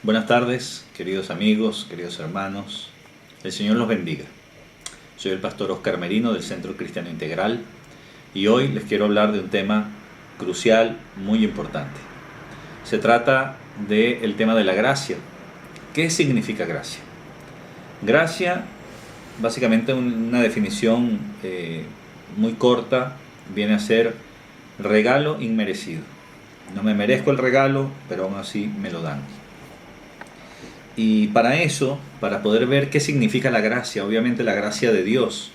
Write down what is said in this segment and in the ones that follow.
Buenas tardes, queridos amigos, queridos hermanos. El Señor los bendiga. Soy el pastor Oscar Merino del Centro Cristiano Integral y hoy les quiero hablar de un tema crucial, muy importante. Se trata del tema de la gracia. ¿Qué significa gracia? Gracia, básicamente una definición muy corta, viene a ser regalo inmerecido. No me merezco el regalo, pero aún así me lo dan. Y para eso, para poder ver qué significa la gracia, obviamente la gracia de Dios,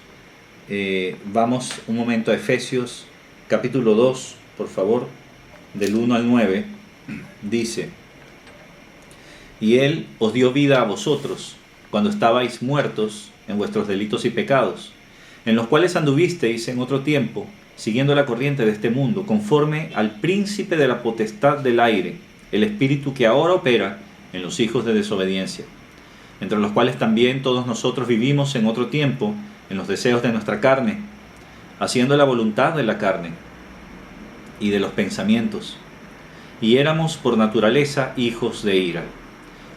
vamos un momento a Efesios capítulo 2, por favor, del 1 al 9, dice: Y Él os dio vida a vosotros, cuando estabais muertos en vuestros delitos y pecados, en los cuales anduvisteis en otro tiempo, siguiendo la corriente de este mundo, conforme al príncipe de la potestad del aire, el espíritu que ahora opera en los hijos de desobediencia, entre los cuales también todos nosotros vivimos en otro tiempo, en los deseos de nuestra carne, haciendo la voluntad de la carne y de los pensamientos, y éramos por naturaleza hijos de ira,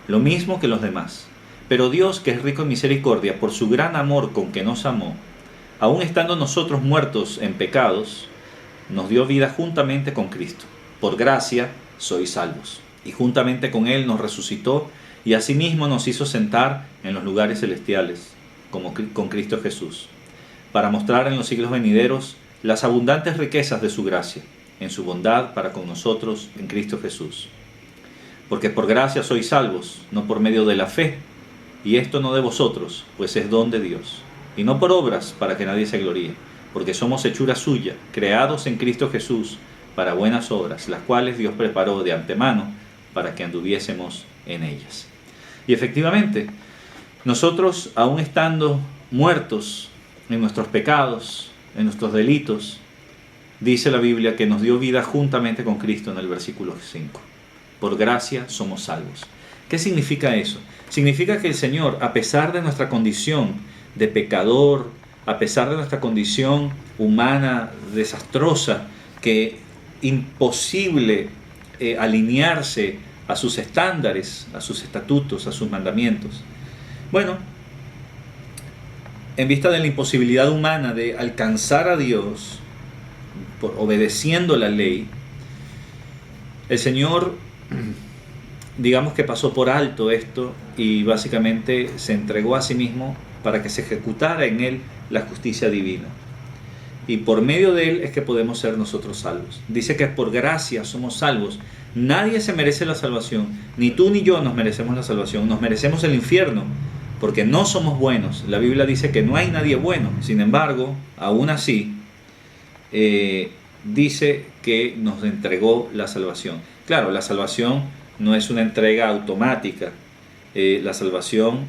lo mismo que los demás. Pero Dios, que es rico en misericordia, por su gran amor con que nos amó, aun estando nosotros muertos en pecados, nos dio vida juntamente con Cristo. Por gracia sois salvos. Y juntamente con Él nos resucitó y asimismo nos hizo sentar en los lugares celestiales, como con Cristo Jesús, para mostrar en los siglos venideros las abundantes riquezas de su gracia, en su bondad para con nosotros en Cristo Jesús. Porque por gracia sois salvos, no por medio de la fe, y esto no de vosotros, pues es don de Dios, y no por obras para que nadie se gloríe, porque somos hechura suya, creados en Cristo Jesús, para buenas obras, las cuales Dios preparó de antemano para que anduviésemos en ellas. Y efectivamente, nosotros, aún estando muertos en nuestros pecados, en nuestros delitos, dice la Biblia que nos dio vida juntamente con Cristo en el versículo 5. Por gracia somos salvos. ¿Qué significa eso? Significa que el Señor, a pesar de nuestra condición de pecador, a pesar de nuestra condición humana desastrosa, que imposible alinearse a sus estándares, a sus estatutos, a sus mandamientos. Bueno, en vista de la imposibilidad humana de alcanzar a Dios obedeciendo la ley, el Señor, digamos que pasó por alto esto y básicamente se entregó a sí mismo para que se ejecutara en Él la justicia divina. Y por medio de Él es que podemos ser nosotros salvos. Dice que por gracia somos salvos. Nadie se merece la salvación. Ni tú ni yo nos merecemos la salvación. Nos merecemos el infierno porque no somos buenos. La Biblia dice que no hay nadie bueno. Sin embargo, aún así, dice que nos entregó la salvación. Claro, la salvación no es una entrega automática. La salvación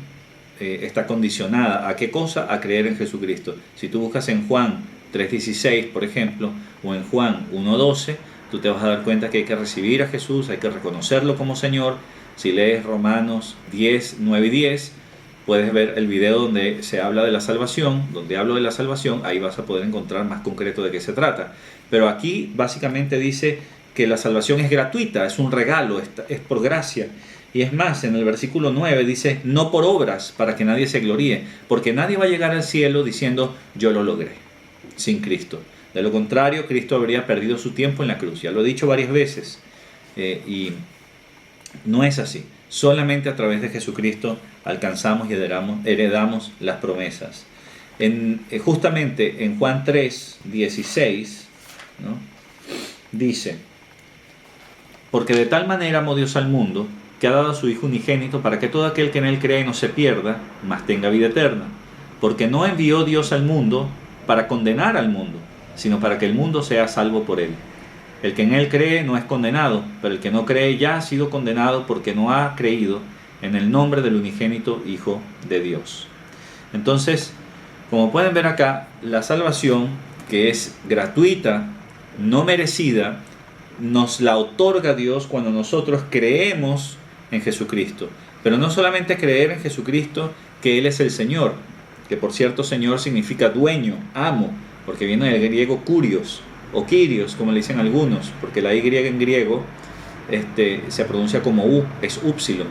está condicionada. ¿A qué cosa? A creer en Jesucristo. Si tú buscas en Juan 3.16, por ejemplo, o en Juan 1.12, tú te vas a dar cuenta que hay que recibir a Jesús, hay que reconocerlo como Señor. Si lees Romanos 10, 9 y 10, puedes ver el video donde se habla de la salvación, donde hablo de la salvación, ahí vas a poder encontrar más concreto de qué se trata. Pero aquí básicamente dice que la salvación es gratuita, es un regalo, es por gracia. Y es más, en el versículo 9 dice, no por obras para que nadie se gloríe, porque nadie va a llegar al cielo diciendo, yo lo logré, sin Cristo. De lo contrario, Cristo habría perdido su tiempo en la cruz. Ya lo he dicho varias veces. Y no es así. Solamente a través de Jesucristo alcanzamos y heredamos las promesas. Justamente en Juan 3.16, ¿no? Dice, porque de tal manera amó Dios al mundo, que ha dado a su Hijo unigénito, para que todo aquel que en Él cree no se pierda, mas tenga vida eterna. Porque no envió Dios al mundo para condenar al mundo, sino para que el mundo sea salvo por Él. El que en Él cree no es condenado, pero el que no cree ya ha sido condenado porque no ha creído en el nombre del unigénito Hijo de Dios. Entonces, como pueden ver acá, la salvación, que es gratuita, no merecida, nos la otorga Dios cuando nosotros creemos en Jesucristo. Pero no solamente creer en Jesucristo, que Él es el Señor, que por cierto Señor significa dueño, amo, porque viene del griego kurios o kyrios, como le dicen algunos, porque la Y en griego se pronuncia como U, es upsilon.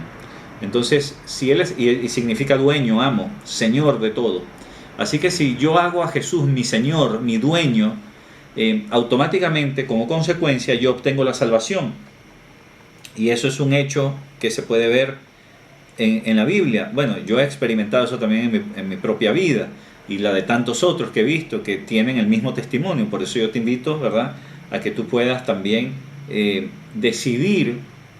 Entonces, si Él es, y significa dueño, amo, Señor de todo. Así que si yo hago a Jesús mi Señor, mi dueño, automáticamente, como consecuencia, yo obtengo la salvación. Y eso es un hecho que se puede ver en la Biblia. Bueno, yo he experimentado eso también en mi propia vida y la de tantos otros que he visto que tienen el mismo testimonio. Por eso yo te invito, ¿verdad?, a que tú puedas también decidir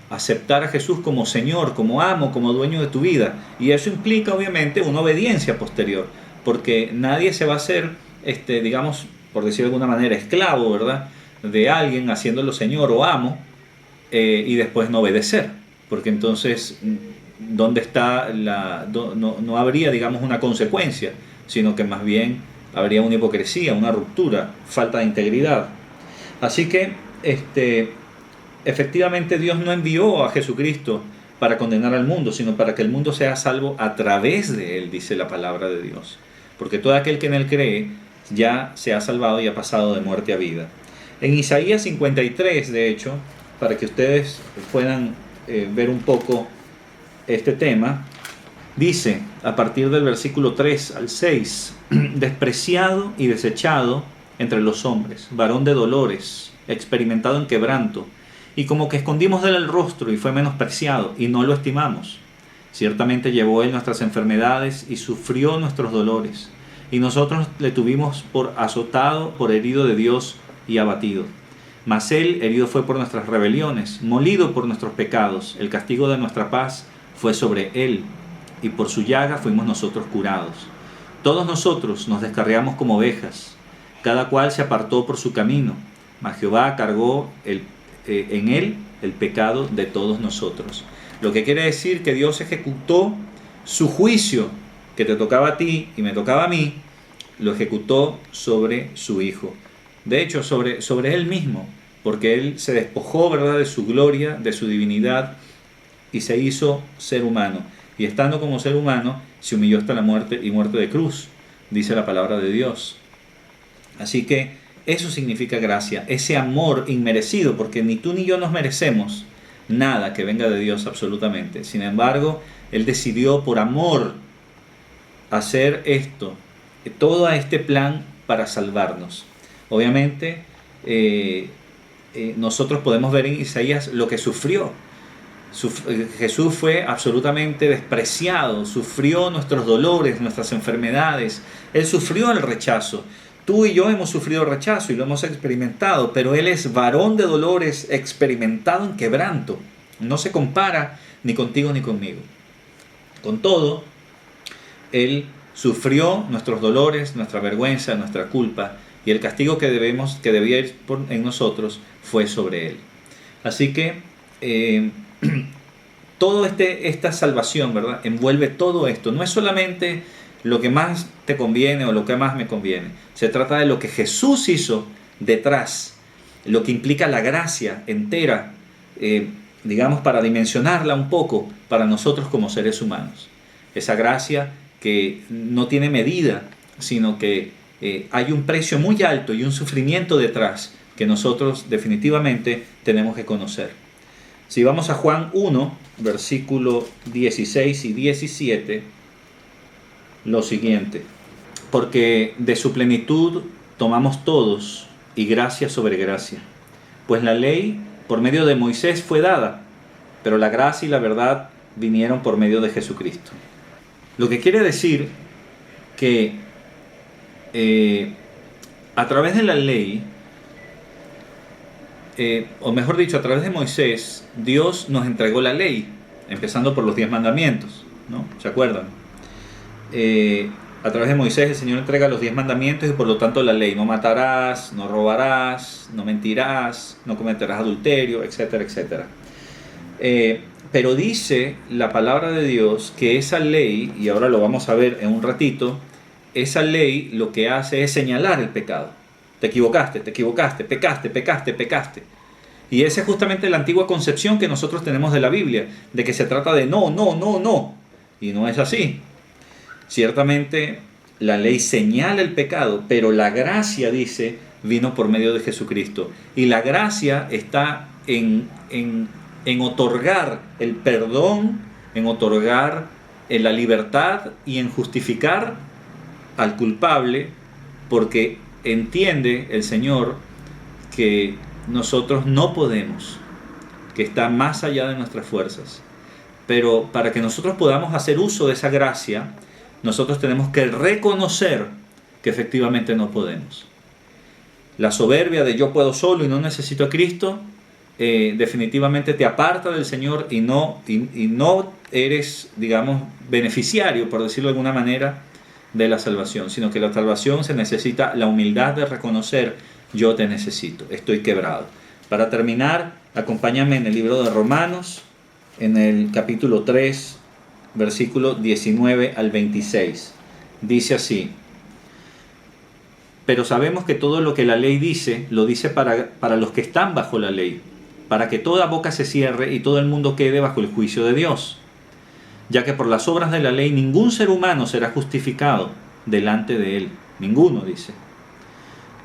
aceptar a Jesús como Señor, como amo, como dueño de tu vida. Y eso implica obviamente una obediencia posterior, porque nadie se va a hacer, digamos, por decirlo de alguna manera, esclavo, ¿verdad?, de alguien haciéndolo Señor o amo, y después no obedecer, porque entonces ¿dónde está no habría, digamos, una consecuencia, sino que más bien habría una hipocresía, una ruptura, falta de integridad. Así que efectivamente Dios no envió a Jesucristo para condenar al mundo, sino para que el mundo sea salvo a través de Él, dice la palabra de Dios. Porque todo aquel que en Él cree ya se ha salvado y ha pasado de muerte a vida. En Isaías 53, de hecho, para que ustedes puedan ver un poco este tema, dice a partir del versículo 3 al 6, despreciado y desechado entre los hombres, varón de dolores, experimentado en quebranto, y como que escondimos de él el rostro y fue menospreciado y no lo estimamos. Ciertamente llevó él nuestras enfermedades y sufrió nuestros dolores, y nosotros le tuvimos por azotado, por herido de Dios y abatido. Mas él herido fue por nuestras rebeliones, molido por nuestros pecados. El castigo de nuestra paz fue sobre él, y por su llaga fuimos nosotros curados. Todos nosotros nos descarriamos como ovejas, cada cual se apartó por su camino, mas Jehová cargó en él el pecado de todos nosotros. Lo que quiere decir que Dios ejecutó su juicio que te tocaba a ti y me tocaba a mí, lo ejecutó sobre su Hijo. De hecho, sobre él mismo, porque él se despojó, ¿verdad?, de su gloria, de su divinidad, y se hizo ser humano. Y estando como ser humano, se humilló hasta la muerte y muerte de cruz, dice la palabra de Dios. Así que eso significa gracia, ese amor inmerecido, porque ni tú ni yo nos merecemos nada que venga de Dios absolutamente. Sin embargo, Él decidió por amor hacer esto, todo este plan para salvarnos. Obviamente, nosotros podemos ver en Isaías lo que sufrió. Jesús fue absolutamente despreciado, sufrió nuestros dolores, nuestras enfermedades. Él sufrió el rechazo. Tú y yo hemos sufrido rechazo y lo hemos experimentado, pero Él es varón de dolores, experimentado en quebranto. No se compara ni contigo ni conmigo. Con todo, Él sufrió nuestros dolores, nuestra vergüenza, nuestra culpa, y el castigo que debía ir en nosotros fue sobre Él. Así que todo esta salvación, ¿verdad?, envuelve todo esto. No es solamente lo que más te conviene o lo que más me conviene. Se trata de lo que Jesús hizo detrás, lo que implica la gracia entera, digamos, para dimensionarla un poco para nosotros como seres humanos. Esa gracia que no tiene medida, sino que hay un precio muy alto y un sufrimiento detrás que nosotros definitivamente tenemos que conocer. Si vamos a Juan 1, versículo 16 y 17, lo siguiente: porque de su plenitud tomamos todos, y gracia sobre gracia. Pues la ley por medio de Moisés fue dada, pero la gracia y la verdad vinieron por medio de Jesucristo. Lo que quiere decir que a través de la ley, o mejor dicho, a través de Moisés, Dios nos entregó la ley, empezando por los 10 mandamientos, ¿no? ¿Se acuerdan? A través de Moisés el Señor entrega los 10 mandamientos y por lo tanto la ley: no matarás, no robarás, no mentirás, no cometerás adulterio, etcétera, etcétera. Pero dice la palabra de Dios que esa ley, y ahora lo vamos a ver en un ratito, esa ley lo que hace es señalar el pecado. Te equivocaste, pecaste. Y esa es justamente la antigua concepción que nosotros tenemos de la Biblia, de que se trata de no. Y no es así. Ciertamente la ley señala el pecado, pero la gracia, dice, vino por medio de Jesucristo. Y la gracia está en otorgar el perdón en otorgar la libertad y en justificar al culpable, porque entiende el Señor que nosotros no podemos, que está más allá de nuestras fuerzas. Pero para que nosotros podamos hacer uso de esa gracia, nosotros tenemos que reconocer que efectivamente no podemos. La soberbia de yo puedo solo y no necesito a Cristo, definitivamente te aparta del Señor y no eres, digamos, beneficiario, por decirlo de alguna manera, de la salvación, sino que la salvación se necesita la humildad de reconocer: yo te necesito, estoy quebrado. Para terminar, acompáñame en el libro de Romanos, en el capítulo 3, versículo 19 al 26. Dice así: pero sabemos que todo lo que la ley dice, lo dice para los que están bajo la ley, para que toda boca se cierre y todo el mundo quede bajo el juicio de Dios. Ya que por las obras de la ley ningún ser humano será justificado delante de él. Ninguno, dice.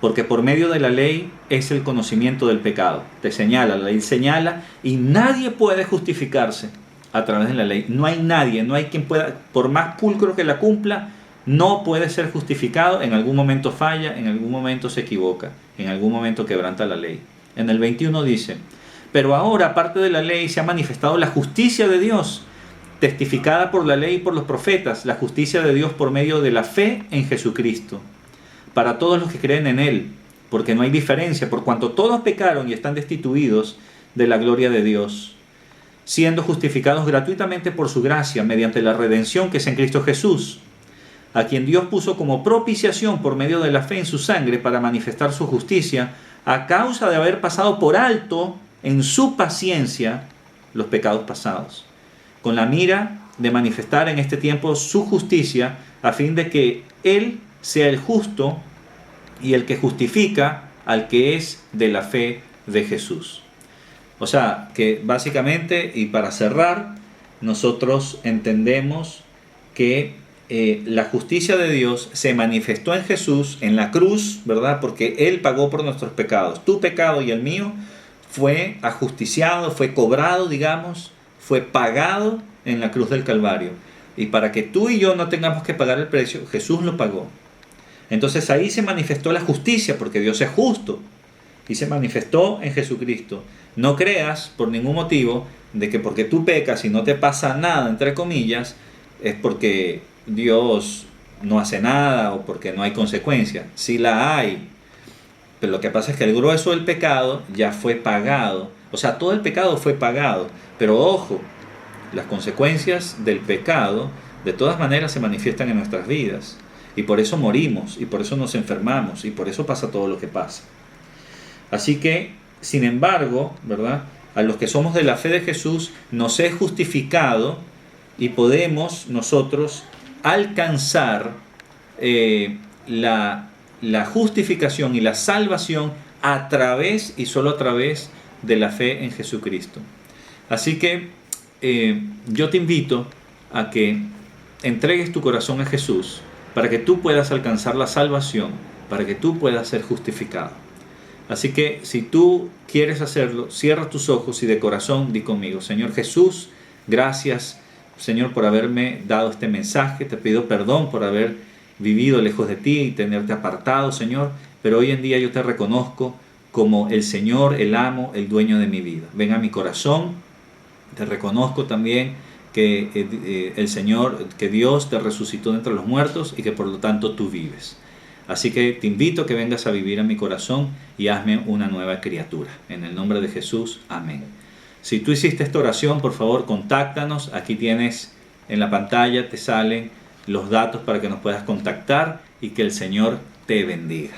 Porque por medio de la ley es el conocimiento del pecado. Te señala, la ley señala, y nadie puede justificarse a través de la ley. No hay nadie, no hay quien pueda, por más pulcro que la cumpla, no puede ser justificado. En algún momento falla, en algún momento se equivoca, en algún momento quebranta la ley. En el 21 dice: pero ahora, aparte de la ley, se ha manifestado la justicia de Dios, testificada por la ley y por los profetas, la justicia de Dios por medio de la fe en Jesucristo, para todos los que creen en Él, porque no hay diferencia, por cuanto todos pecaron y están destituidos de la gloria de Dios, siendo justificados gratuitamente por su gracia, mediante la redención que es en Cristo Jesús, a quien Dios puso como propiciación por medio de la fe en su sangre para manifestar su justicia, a causa de haber pasado por alto en su paciencia los pecados pasados, con la mira de manifestar en este tiempo su justicia, a fin de que Él sea el justo y el que justifica al que es de la fe de Jesús. O sea, que básicamente, y para cerrar, nosotros entendemos que la justicia de Dios se manifestó en Jesús, en la cruz, ¿verdad? Porque Él pagó por nuestros pecados. Tu pecado y el mío fue ajusticiado, fue cobrado, digamos, fue pagado en la cruz del Calvario. Y para que tú y yo no tengamos que pagar el precio, Jesús lo pagó. Entonces ahí se manifestó la justicia, porque Dios es justo, y se manifestó en Jesucristo. No creas por ningún motivo de que porque tú pecas y no te pasa nada, entre comillas, es porque Dios no hace nada o porque no hay consecuencia. Sí la hay, pero lo que pasa es que el grueso del pecado ya fue pagado. O sea, todo el pecado fue pagado, pero ojo, las consecuencias del pecado de todas maneras se manifiestan en nuestras vidas, y por eso morimos, y por eso nos enfermamos, y por eso pasa todo lo que pasa. Así que, sin embargo, ¿verdad?, a los que somos de la fe de Jesús nos es justificado y podemos nosotros alcanzar la justificación y la salvación a través y solo a través de la fe en Jesucristo. Así que yo te invito a que entregues tu corazón a Jesús para que tú puedas alcanzar la salvación, para que tú puedas ser justificado. Así que si tú quieres hacerlo, cierra tus ojos y de corazón di conmigo: Señor Jesús, gracias, Señor, por haberme dado este mensaje. Te pido perdón por haber vivido lejos de ti y tenerte apartado, Señor, pero hoy en día yo te reconozco como el Señor, el amo, el dueño de mi vida. Ven a mi corazón. Te reconozco también que el Señor, que Dios te resucitó de entre los muertos y que por lo tanto tú vives. Así que te invito a que vengas a vivir a mi corazón y hazme una nueva criatura. En el nombre de Jesús, amén. Si tú hiciste esta oración, por favor, contáctanos. Aquí tienes en la pantalla, te salen los datos para que nos puedas contactar, y que el Señor te bendiga.